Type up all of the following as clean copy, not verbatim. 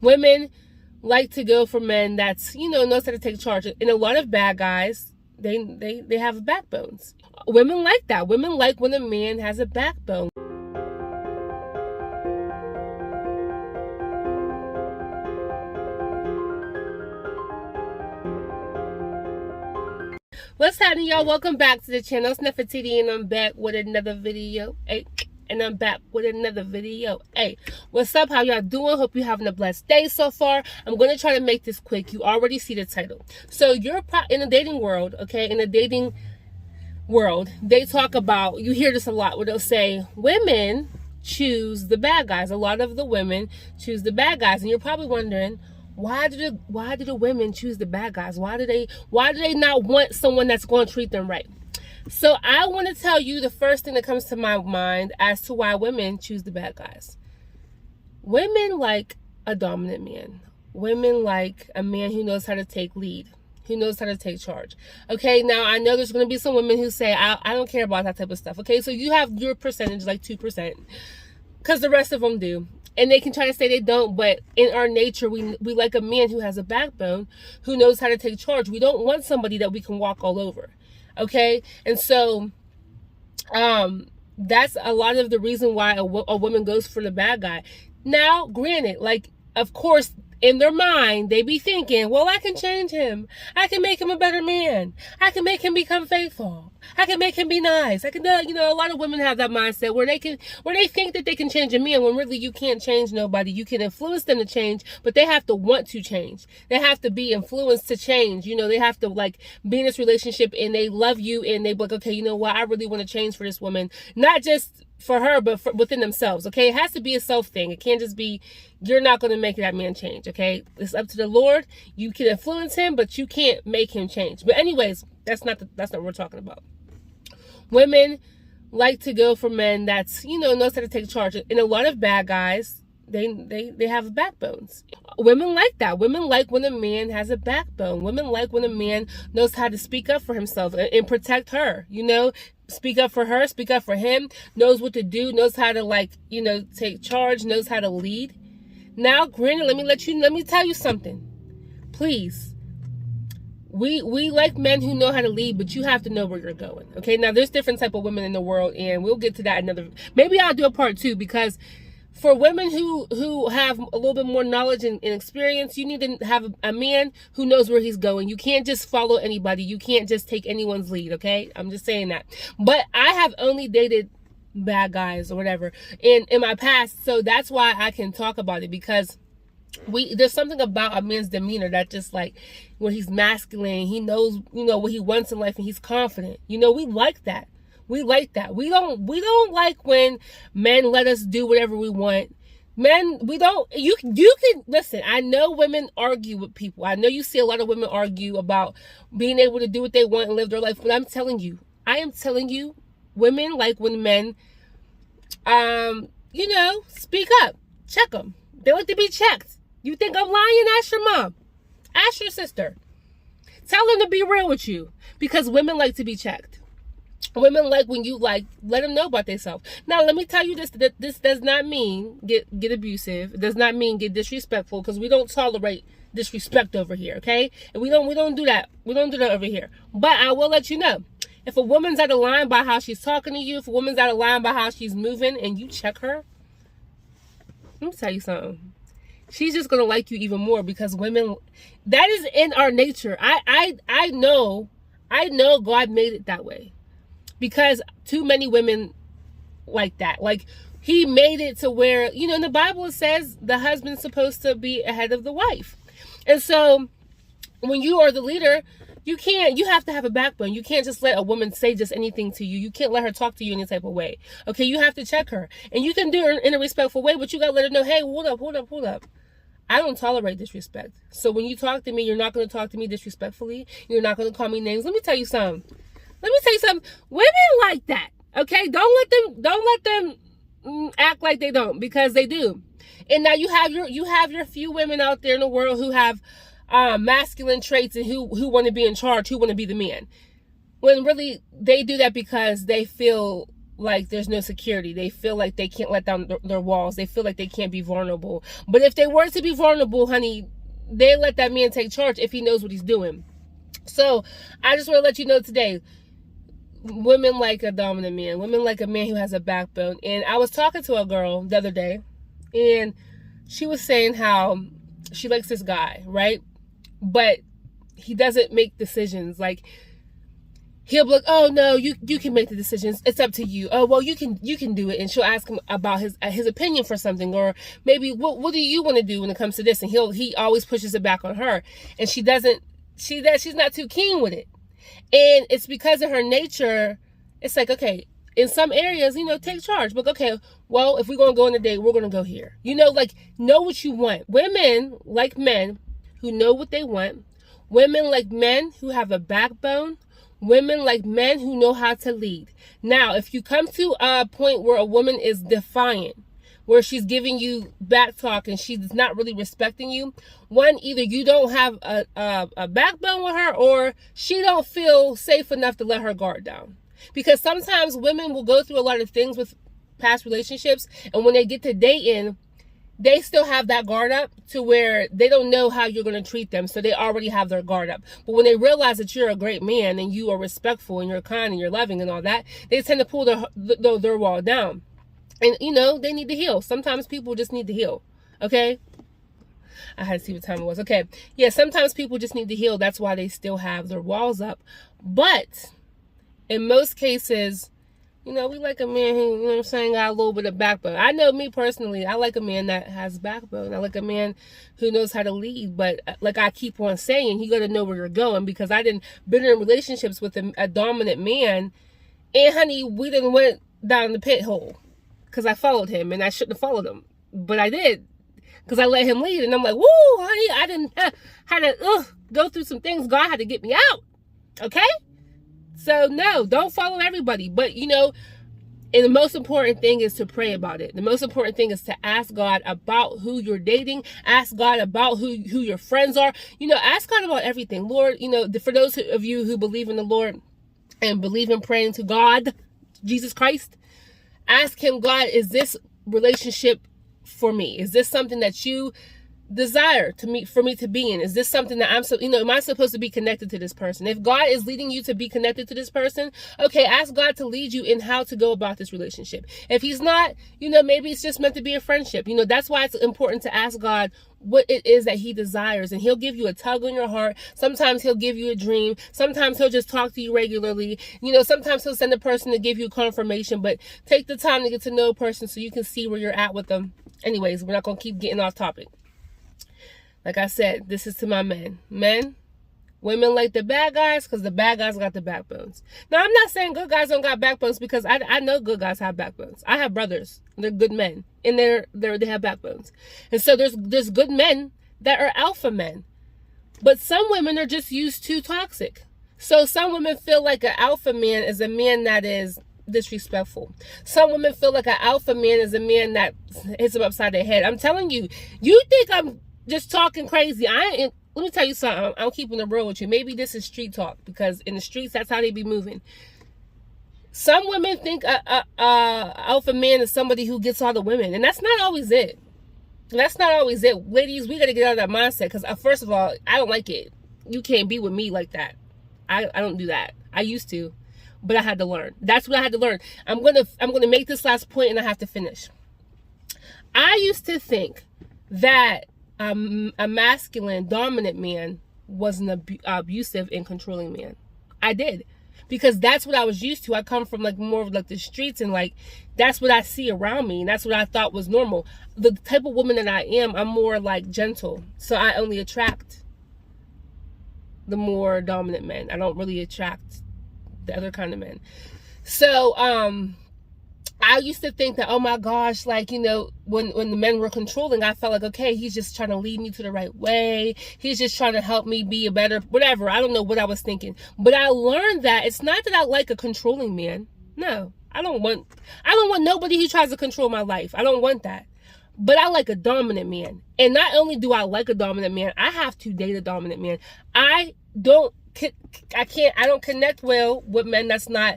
Women like to go for men that's, knows how to take charge. And a lot of bad guys, they have backbones. Women like that. Women like when a man has a backbone. What's happening, y'all? Welcome back to the channel. It's Nefertiti, and I'm back with another video. Hey, what's up? How y'all doing? Hope you're having a blessed day so far. I'm going to try to make this quick. You already see the title. So you're in the dating world, okay? In the dating world, they talk about, you hear this a lot, where they'll say women choose the bad guys. A lot of the women choose the bad guys, and you're probably wondering, why do the women choose the bad guys? Why do they not want someone that's going to treat them right? So I want to tell you the first thing that comes to my mind as to why women choose the bad guys. Women like a dominant man. Women like a man who knows how to take lead, who knows how to take charge. Okay, now I know there's going to be some women who say, I don't care about that type of stuff. Okay, so you have your percentage, like 2%, because the rest of them do. And they can try to say they don't, but in our nature, we like a man who has a backbone, who knows how to take charge. We don't want somebody that we can walk all over. Okay? And so that's a lot of the reason why a woman goes for the bad guy. Now, granted, like, of course, in their mind, they be thinking, well, I can change him. I can make him a better man. I can make him become faithful. I can make him be nice. I can, a lot of women have that mindset where they think that they can change a man when really you can't change nobody. You can influence them to change, but they have to want to change. They have to be influenced to change. They have to be in this relationship and they love you and they be like, okay, you know what? I really want to change for this woman. Not just for her, but within themselves. Okay. It has to be a self thing. It can't just be, you're not going to make that man change. Okay. It's up to the Lord. You can influence him, but you can't make him change. But anyways, that's not what we're talking about. Women like to go for men that's, knows how to take charge. And a lot of bad guys, they have backbones. Women like that. Women like when a man has a backbone. Women like when a man knows how to speak up for himself and protect her, speak up for her, speak up for him, knows what to do, knows how to take charge, knows how to lead. Now, granted, let me tell you something. Please. We like men who know how to lead, but you have to know where you're going. Okay, now there's different type of women in the world, and we'll get to that maybe I'll do a part 2, because for women who have a little bit more knowledge and experience, you need to have a man who knows where he's going. You can't just follow anybody. You can't just take anyone's lead, okay? I'm just saying that. But I have only dated bad guys or whatever in my past, so that's why I can talk about it, because there's something about a man's demeanor that just when he's masculine, he knows, what he wants in life, and he's confident. We like that. We like that. We don't like when men let us do whatever we want. Men, you can listen. I know women argue with people. I know you see a lot of women argue about being able to do what they want and live their life. But I am telling you, women like when men, speak up, check them. They like to be checked. You think I'm lying? Ask your mom. Ask your sister. Tell them to be real with you, because women like to be checked. Women like when you let them know about themselves. Now, let me tell you this. This does not mean get abusive. It does not mean get disrespectful, because we don't tolerate disrespect over here, okay? And we don't do that. We don't do that over here. But I will let you know, if a woman's out of line by how she's talking to you, if a woman's out of line by how she's moving, and you check her, let me tell you something. She's just going to like you even more, because women, that is in our nature. I know God made it that way, because too many women like that. He made it to where, in the Bible it says the husband's supposed to be ahead of the wife. And so when you are the leader, you have to have a backbone. You can't just let a woman say just anything to you. You can't let her talk to you any type of way. Okay, you have to check her. And you can do it in a respectful way, but you got to let her know, hey, hold up. I don't tolerate disrespect. So when you talk to me, you're not going to talk to me disrespectfully. You're not going to call me names. Let me tell you something. Women like that. Okay? Don't let them act like they don't, because they do. And now you have your few women out there in the world who have masculine traits and who want to be in charge, who want to be the man. When really they do that because they feel like there's no security. They feel like they can't let down their walls. They feel like they can't be vulnerable. But if they were to be vulnerable, honey, they let that man take charge if he knows what he's doing. So I just want to let you know today, women like a dominant man. Women like a man who has a backbone. And I was talking to a girl the other day, and she was saying how she likes this guy, right? But he doesn't make decisions. Like, he'll be like, oh no, you can make the decisions. It's up to you. Oh well, you can do it. And she'll ask him about his opinion for something, or maybe what do you want to do when it comes to this? And he always pushes it back on her, and she's not too keen with it. And it's because of her nature. It's like, okay, in some areas, take charge. But okay, well, if we're gonna go on a date, we're gonna go here. Like, know what you want. Women like men who know what they want. Women like men who have a backbone. Women like men who know how to lead. Now, if you come to a point where a woman is defiant, where she's giving you back talk and she's not really respecting you, one, either you don't have a backbone with her, or she don't feel safe enough to let her guard down. Because sometimes women will go through a lot of things with past relationships, and when they get to dating, they still have that guard up to where they don't know how you're going to treat them. So they already have their guard up. But when they realize that you're a great man and you are respectful and you're kind and you're loving and all that, they tend to pull their wall down. And, they need to heal. Sometimes people just need to heal. Okay? I had to see what time it was. Okay. Yeah, sometimes people just need to heal. That's why they still have their walls up. But in most cases, we like a man who, got a little bit of backbone. I know me personally, I like a man that has backbone. I like a man who knows how to lead. But like I keep on saying, you got to know where you're going, because I didn't been in relationships with a dominant man. And honey, we didn't went down the pit hole because I followed him, and I shouldn't have followed him. But I did, because I let him lead. And I'm like, woo, honey, I didn't had to go through some things. God had to get me out. Okay? So no, don't follow everybody. But and the most important thing is to pray about it. The most important thing is to ask God about who you're dating. Ask God about who your friends are. Ask God about everything. Lord, for those of you who believe in the Lord and believe in praying to God, Jesus Christ, ask him, God, is this relationship for me? Is this something that you desire for me to be in? Is this something that am I supposed to be connected to this person? If God is leading you to be connected to this person, okay, ask God to lead you in how to go about this relationship. If he's not, maybe it's just meant to be a friendship. That's why it's important to ask God what it is that he desires, and he'll give you a tug on your heart. Sometimes he'll give you a dream. Sometimes he'll just talk to you regularly. Sometimes he'll send a person to give you confirmation, but take the time to get to know a person so you can see where you're at with them. Anyways, we're not going to keep getting off topic. Like I said, this is to my men. Men, women like the bad guys because the bad guys got the backbones. Now, I'm not saying good guys don't got backbones, because I know good guys have backbones. I have brothers. They're good men. And they have backbones. And so there's good men that are alpha men. But some women are just used too toxic. So some women feel like an alpha man is a man that is disrespectful. Some women feel like an alpha man is a man that hits them upside their head. I'm telling you, you think I'm just talking crazy. Let me tell you something. I'm keeping it real with you. Maybe this is street talk, because in the streets, that's how they be moving. Some women think a alpha man is somebody who gets all the women, and that's not always it. That's not always it. Ladies, we got to get out of that mindset, because first of all, I don't like it. You can't be with me like that. I don't do that. I used to, but I had to learn. That's what I had to learn. I'm gonna make this last point, and I have to finish. I used to think that a masculine, dominant man was an abusive and controlling man. I did. Because that's what I was used to. I come from more of the streets, and that's what I see around me. And that's what I thought was normal. The type of woman that I am, I'm more gentle. So I only attract the more dominant men. I don't really attract the other kind of men. So, I used to think that, oh my gosh, when the men were controlling, I felt like, okay, he's just trying to lead me to the right way. He's just trying to help me be a better, whatever. I don't know what I was thinking. But I learned that it's not that I like a controlling man. No, I don't want nobody who tries to control my life. I don't want that. But I like a dominant man. And not only do I like a dominant man, I have to date a dominant man. I don't connect well with men that's not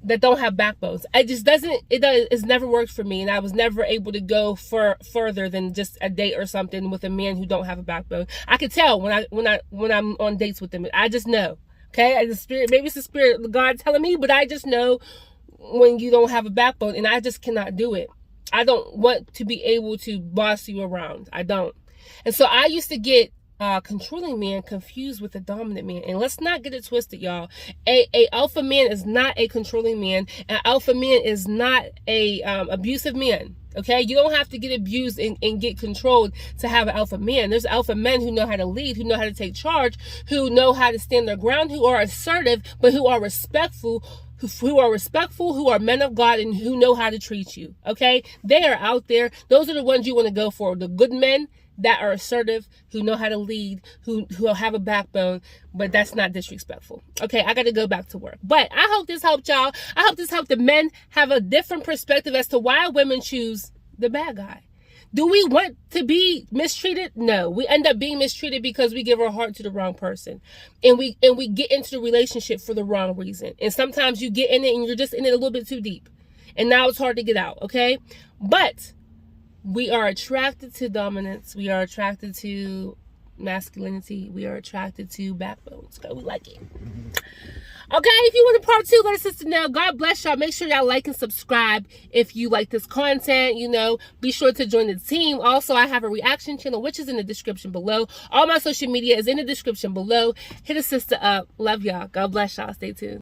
that don't have backbones. It's never worked for me, and I was never able to go further than just a date or something with a man who don't have a backbone. I could tell when I'm on dates with them. I just know. Okay, maybe it's the spirit of God telling me, but I just know when you don't have a backbone, and I just cannot do it. I don't want to be able to boss you around. I don't. And so I used to get controlling man confused with a dominant man. And let's not get it twisted, y'all. A alpha man is not a controlling man. An alpha man is not a abusive man. Okay, you don't have to get abused and get controlled to have an alpha man. There's alpha men who know how to lead, who know how to take charge, who know how to stand their ground, who are assertive, but who are respectful, who are men of God, and who know how to treat you. Okay, they are out there. Those are the ones you want to go for. The good men that are assertive, who know how to lead, who have a backbone, but that's not disrespectful. Okay, I got to go back to work. But I hope this helped y'all. I hope this helped the men have a different perspective as to why women choose the bad guy. Do we want to be mistreated? No. We end up being mistreated because we give our heart to the wrong person. And we get into the relationship for the wrong reason. And sometimes you get in it and you're just in it a little bit too deep. And now it's hard to get out, okay? But we are attracted to dominance. We are attracted to masculinity. We are attracted to backbones. Okay, we like it. Okay, if you want a part 2, let us sister know. God bless y'all. Make sure y'all like and subscribe if you like this content. You know, be sure to join the team. Also, I have a reaction channel, which is in the description below. All my social media is in the description below. Hit a sister up. Love y'all. God bless y'all. Stay tuned.